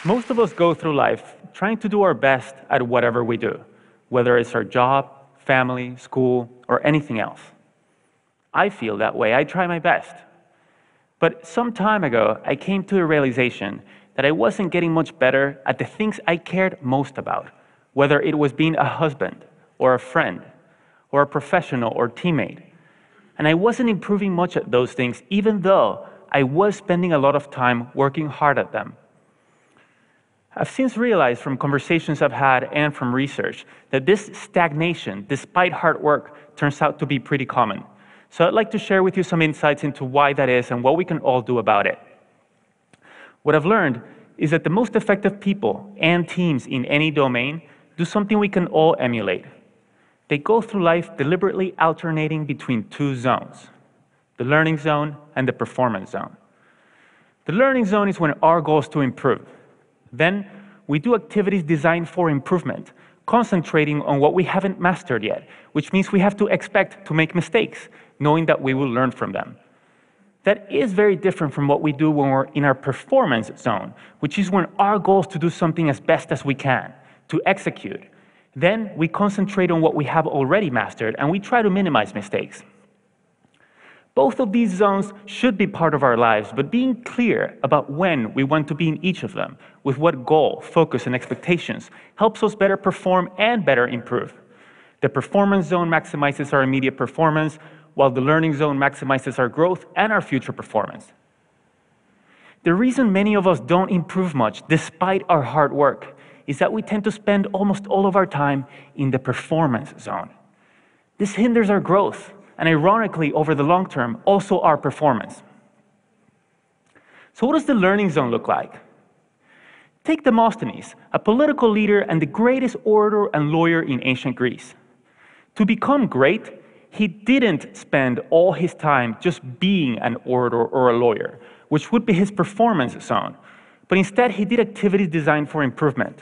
Most of us go through life trying to do our best at whatever we do, whether it's our job, family, school, or anything else. I feel that way. I try my best. But some time ago, I came to a realization that I wasn't getting much better at the things I cared most about, whether it was being a husband, or a friend, or a professional or teammate. And I wasn't improving much at those things, even though I was spending a lot of time working hard at them. I've since realized from conversations I've had and from research that this stagnation, despite hard work, turns out to be pretty common. So I'd like to share with you some insights into why that is and what we can all do about it. What I've learned is that the most effective people and teams in any domain do something we can all emulate. They go through life deliberately alternating between two zones, the learning zone and the performance zone. The learning zone is when our goal is to improve. Then we do activities designed for improvement, concentrating on what we haven't mastered yet, which means we have to expect to make mistakes, knowing that we will learn from them. That is very different from what we do when we're in our performance zone, which is when our goal is to do something as best as we can, to execute. Then we concentrate on what we have already mastered, and we try to minimize mistakes. Both of these zones should be part of our lives, but being clear about when we want to be in each of them, with what goal, focus, and expectations, helps us better perform and better improve. The performance zone maximizes our immediate performance, while the learning zone maximizes our growth and our future performance. The reason many of us don't improve much, despite our hard work, is that we tend to spend almost all of our time in the performance zone. This hinders our growth, and ironically, over the long term, also our performance. So what does the learning zone look like? Take Demosthenes, a political leader and the greatest orator and lawyer in ancient Greece. To become great, he didn't spend all his time just being an orator or a lawyer, which would be his performance zone, but instead he did activities designed for improvement.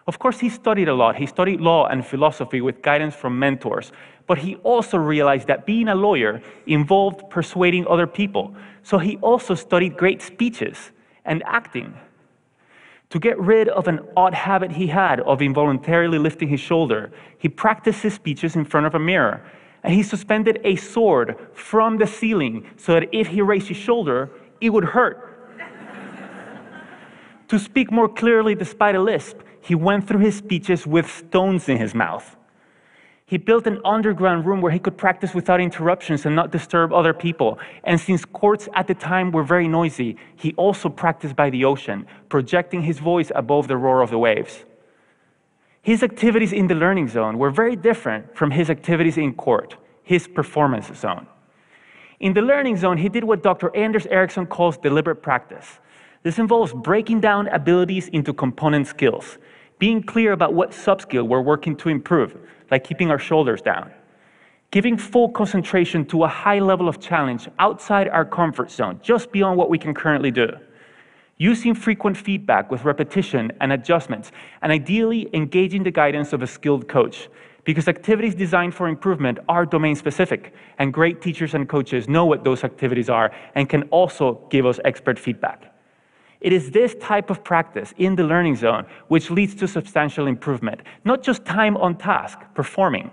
Of course, he studied a lot. He studied law and philosophy with guidance from mentors, but he also realized that being a lawyer involved persuading other people, so he also studied great speeches and acting. To get rid of an odd habit he had of involuntarily lifting his shoulder, he practiced his speeches in front of a mirror, and he suspended a sword from the ceiling so that if he raised his shoulder, it would hurt. To speak more clearly despite a lisp, he went through his speeches with stones in his mouth. He built an underground room where he could practice without interruptions and not disturb other people. And since courts at the time were very noisy, he also practiced by the ocean, projecting his voice above the roar of the waves. His activities in the learning zone were very different from his activities in court, his performance zone. In the learning zone, he did what Dr. Anders Ericsson calls deliberate practice. This involves breaking down abilities into component skills, being clear about what sub-skill we're working to improve, like keeping our shoulders down, giving full concentration to a high level of challenge outside our comfort zone, just beyond what we can currently do, using frequent feedback with repetition and adjustments, and ideally engaging the guidance of a skilled coach, because activities designed for improvement are domain-specific, and great teachers and coaches know what those activities are and can also give us expert feedback. It is this type of practice in the learning zone which leads to substantial improvement, not just time on task, performing.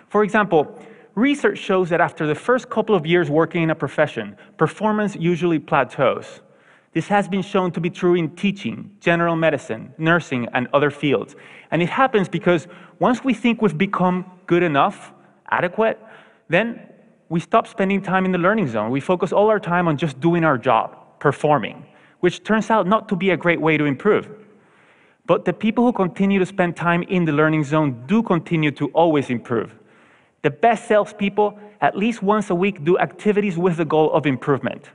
For example, research shows that after the first couple of years working in a profession, performance usually plateaus. This has been shown to be true in teaching, general medicine, nursing, and other fields. And it happens because once we think we've become good enough, adequate, then we stop spending time in the learning zone. We focus all our time on just doing our job, performing, which turns out not to be a great way to improve. But the people who continue to spend time in the learning zone do continue to always improve. The best salespeople, at least once a week, do activities with the goal of improvement.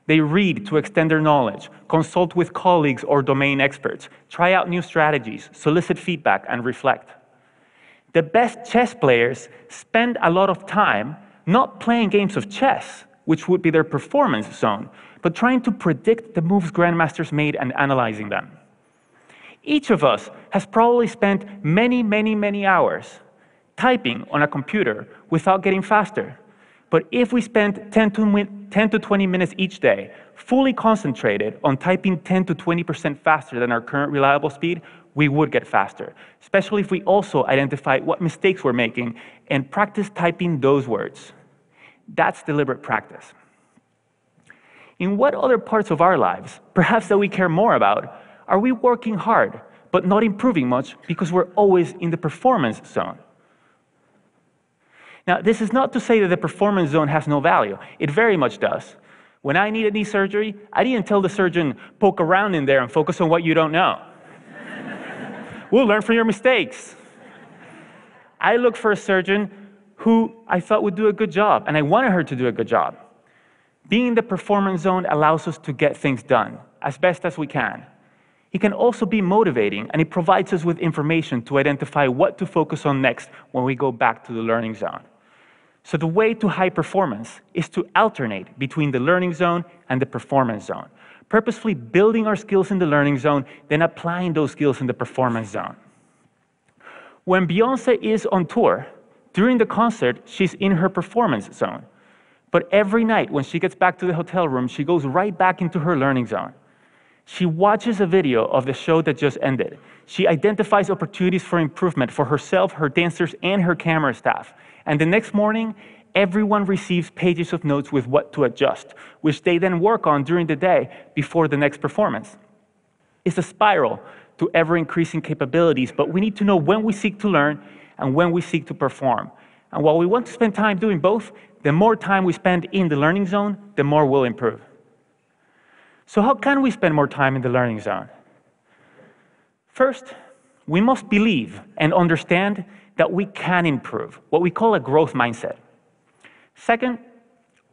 They read to extend their knowledge, consult with colleagues or domain experts, try out new strategies, solicit feedback, and reflect. The best chess players spend a lot of time not playing games of chess, which would be their performance zone, but trying to predict the moves grandmasters made and analyzing them. Each of us has probably spent many hours typing on a computer without getting faster. But if we spend 10 to 20 minutes each day fully concentrated on typing 10 to 20% faster than our current reliable speed, we would get faster, especially if we also identify what mistakes we're making and practice typing those words. That's deliberate practice. In what other parts of our lives, perhaps that we care more about, are we working hard but not improving much because we're always in the performance zone? Now, this is not to say that the performance zone has no value. It very much does. When I needed knee surgery, I didn't tell the surgeon, poke around in there and focus on what you don't know. We'll learn from your mistakes. I looked for a surgeon who I thought would do a good job, and I wanted her to do a good job. Being in the performance zone allows us to get things done as best as we can. It can also be motivating, and it provides us with information to identify what to focus on next when we go back to the learning zone. So the way to high performance is to alternate between the learning zone and the performance zone, purposefully building our skills in the learning zone, then applying those skills in the performance zone. When Beyoncé is on tour, during the concert, she's in her performance zone. But every night when she gets back to the hotel room, she goes right back into her learning zone. She watches a video of the show that just ended. She identifies opportunities for improvement for herself, her dancers, and her camera staff. And the next morning, everyone receives pages of notes with what to adjust, which they then work on during the day before the next performance. It's a spiral to ever-increasing capabilities, but we need to know when we seek to learn and when we seek to perform. And while we want to spend time doing both, the more time we spend in the learning zone, the more we'll improve. So how can we spend more time in the learning zone? First, we must believe and understand that we can improve, what we call a growth mindset. Second,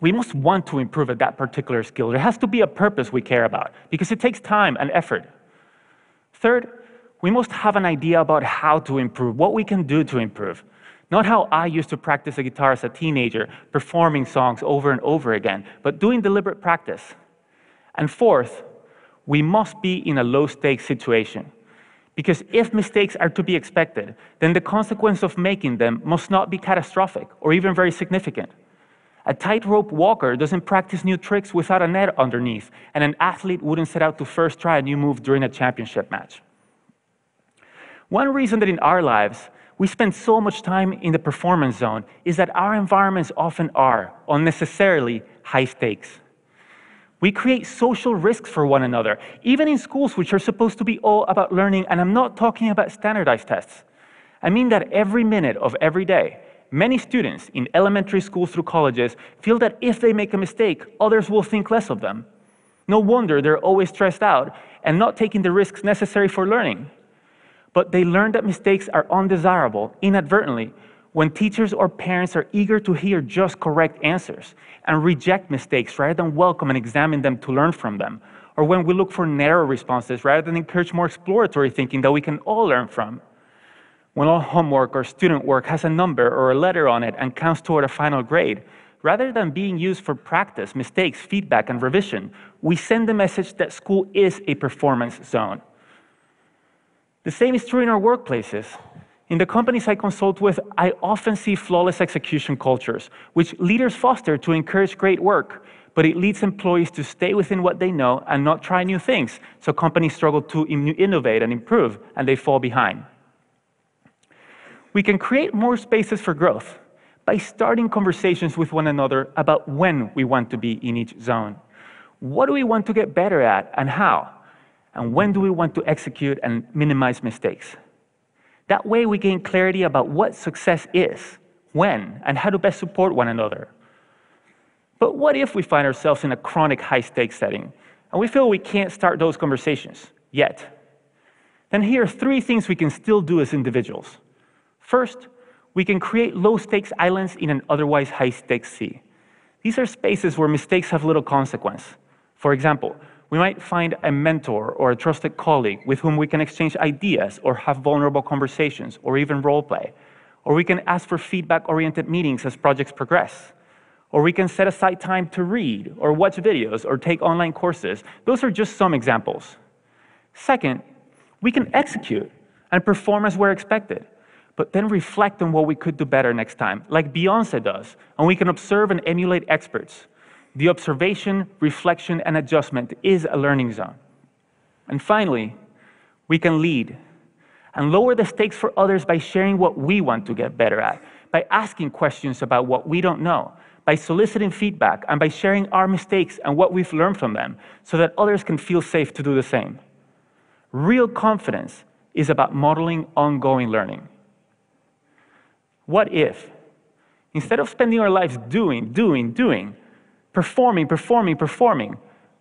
we must want to improve at that particular skill. There has to be a purpose we care about, because it takes time and effort. Third, we must have an idea about how to improve, what we can do to improve. Not how I used to practice the guitar as a teenager, performing songs over and over again, but doing deliberate practice. And fourth, we must be in a low-stakes situation. Because if mistakes are to be expected, then the consequence of making them must not be catastrophic or even very significant. A tightrope walker doesn't practice new tricks without a net underneath, and an athlete wouldn't set out to first try a new move during a championship match. One reason that in our lives we spend so much time in the performance zone is that our environments often are unnecessarily high stakes. We create social risks for one another, even in schools which are supposed to be all about learning, and I'm not talking about standardized tests. I mean that every minute of every day, many students in elementary schools through colleges feel that if they make a mistake, others will think less of them. No wonder they're always stressed out and not taking the risks necessary for learning. But they learn that mistakes are undesirable inadvertently when teachers or parents are eager to hear just correct answers and reject mistakes rather than welcome and examine them to learn from them, or when we look for narrow responses rather than encourage more exploratory thinking that we can all learn from. When all homework or student work has a number or a letter on it and counts toward a final grade, rather than being used for practice, mistakes, feedback, and revision, we send the message that school is a performance zone. The same is true in our workplaces. In the companies I consult with, I often see flawless execution cultures, which leaders foster to encourage great work, but it leads employees to stay within what they know and not try new things, so companies struggle to innovate and improve, and they fall behind. We can create more spaces for growth by starting conversations with one another about when we want to be in each zone. What do we want to get better at and how? And when do we want to execute and minimize mistakes? That way we gain clarity about what success is, when, and how to best support one another. But what if we find ourselves in a chronic high-stakes setting, and we feel we can't start those conversations yet? Then here are 3 things we can still do as individuals. First, we can create low-stakes islands in an otherwise high-stakes sea. These are spaces where mistakes have little consequence. For example, we might find a mentor or a trusted colleague with whom we can exchange ideas or have vulnerable conversations or even role play. Or we can ask for feedback-oriented meetings as projects progress. Or we can set aside time to read or watch videos or take online courses. Those are just some examples. Second, we can execute and perform as we're expected, but then reflect on what we could do better next time, like Beyoncé does, and we can observe and emulate experts. The observation, reflection, and adjustment is a learning zone. And finally, we can lead and lower the stakes for others by sharing what we want to get better at, by asking questions about what we don't know, by soliciting feedback, and by sharing our mistakes and what we've learned from them so that others can feel safe to do the same. Real confidence is about modeling ongoing learning. What if, instead of spending our lives doing, performing,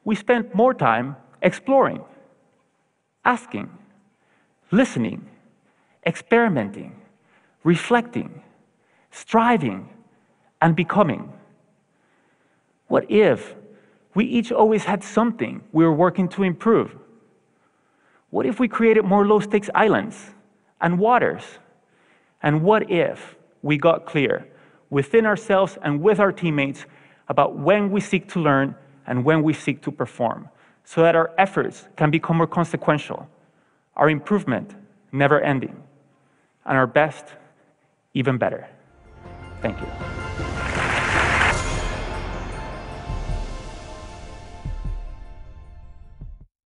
we spent more time exploring, asking, listening, experimenting, reflecting, striving, and becoming? What if we each always had something we were working to improve? What if we created more low-stakes islands and waters? And what if we got clear within ourselves and with our teammates about when we seek to learn and when we seek to perform, so that our efforts can become more consequential, our improvement never ending, and our best even better? Thank you.